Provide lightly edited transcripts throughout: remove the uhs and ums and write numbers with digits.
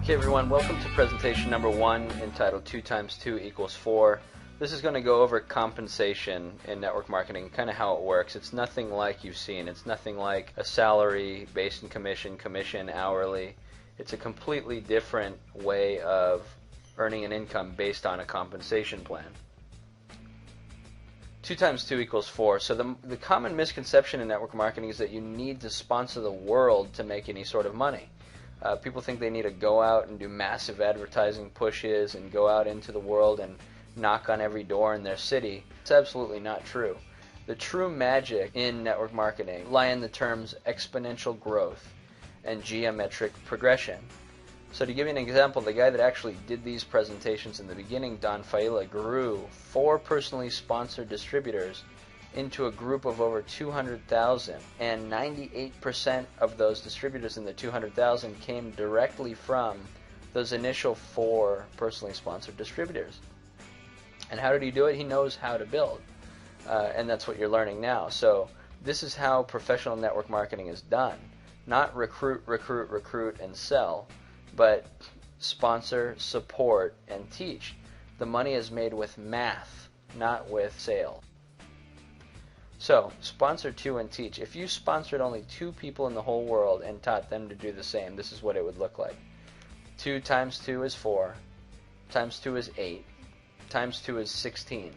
Okay everyone, welcome to presentation number 1 entitled 2 times 2 equals 4. This is going to go over compensation in network marketing, kind of how it works. It's nothing like you've seen. It's nothing like a salary based in commission, hourly. It's a completely different way of earning an income based on a compensation plan. 2 times 2 equals 4. So the common misconception in network marketing is that you need to sponsor the world to make any sort of money. People think they need to go out and do massive advertising pushes and go out into the world and knock on every door in their city. It's absolutely not true. The true magic in network marketing lie in the terms exponential growth and geometric progression. So to give you an example, the guy that actually did these presentations in the beginning, Don Failla, grew 4 personally sponsored distributors into a group of over 200,000, and 98% of those distributors in the 200,000 came directly from those initial 4 personally sponsored distributors. And how did he do it? He knows how to build, and that's what you're learning now. So this is how professional network marketing is done. Not recruit, and sell, but sponsor, support, and teach. The money is made with math, not with sale. So, sponsor 2 and teach. If you sponsored only 2 people in the whole world and taught them to do the same, this is what it would look like. 2 times 2 is 4, times 2 is 8, times 2 is 16,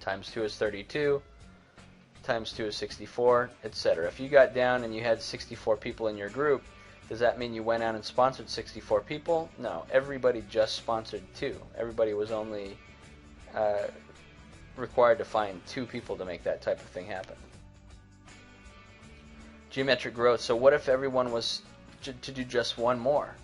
times 2 is 32, times 2 is 64, etc. If you got down and you had 64 people in your group, does that mean you went out and sponsored 64 people? No, everybody just sponsored 2. Everybody was only required to find 2 people to make that type of thing happen. Geometric growth. So what if everyone was to do just one more?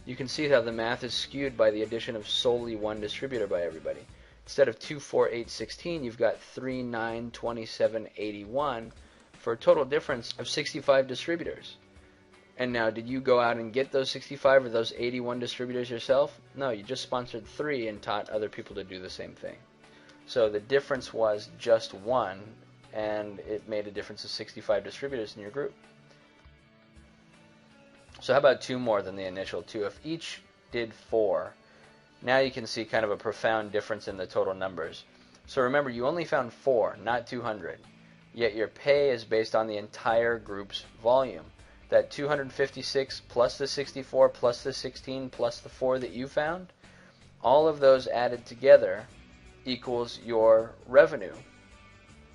You can see how the math is skewed by the addition of solely 1 distributor by everybody. Instead of 2, 4, 8, 16, you've got 3, 9, 27, 81 for a total difference of 65 distributors. And now, did you go out and get those 65 or those 81 distributors yourself? No, you just sponsored 3 and taught other people to do the same thing. So the difference was just 1, and it made a difference of 65 distributors in your group. So how about 2 more than the initial 2? If each did 4, now you can see kind of a profound difference in the total numbers. So remember, you only found 4, not 200. Yet your pay is based on the entire group's volume. That 256 plus the 64 plus the 16 plus the 4 that you found, all of those added together equals your revenue.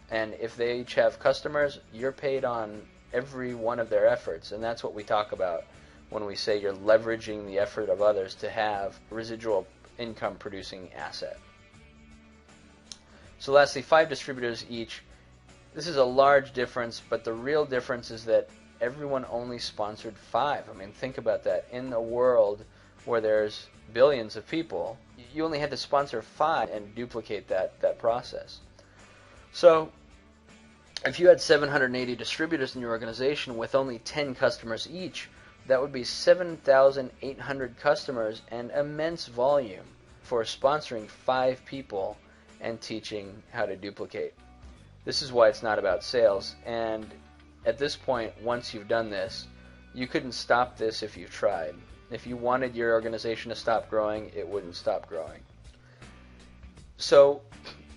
And if they each have customers, you're paid on every one of their efforts. And that's what we talk about when we say you're leveraging the effort of others to have a residual income producing asset. So lastly, 5 distributors each. This is a large difference, but the real difference is that everyone only sponsored 5. I mean, think about that. In a world where there's billions of people, you only had to sponsor 5 and duplicate that process. So if you had 780 distributors in your organization with only 10 customers each, that would be 7,800 customers and immense volume for sponsoring 5 people and teaching how to duplicate. This is why it's not about sales. And at this point, once you've done this, you couldn't stop this if you tried. If you wanted your organization to stop growing, it wouldn't stop growing. So,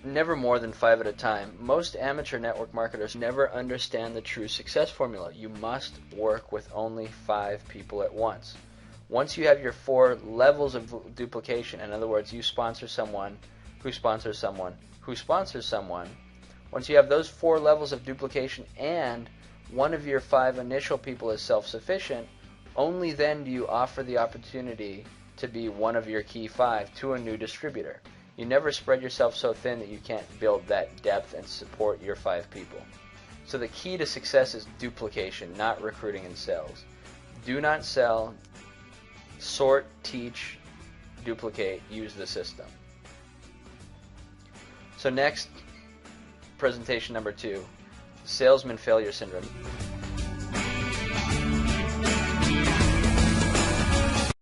never more than 5 at a time. Most amateur network marketers never understand the true success formula. You must work with only 5 people at once. Once you have your 4 levels of duplication, in other words, you sponsor someone, who sponsors someone, who sponsors someone, once you have those 4 levels of duplication and one of your 5 initial people is self-sufficient, only then do you offer the opportunity to be one of your key 5 to a new distributor. You never spread yourself so thin that you can't build that depth and support your 5 people. So the key to success is duplication, not recruiting and sales. Do not sell, sort, teach, duplicate, use the system. So next, presentation number 2, salesman failure syndrome.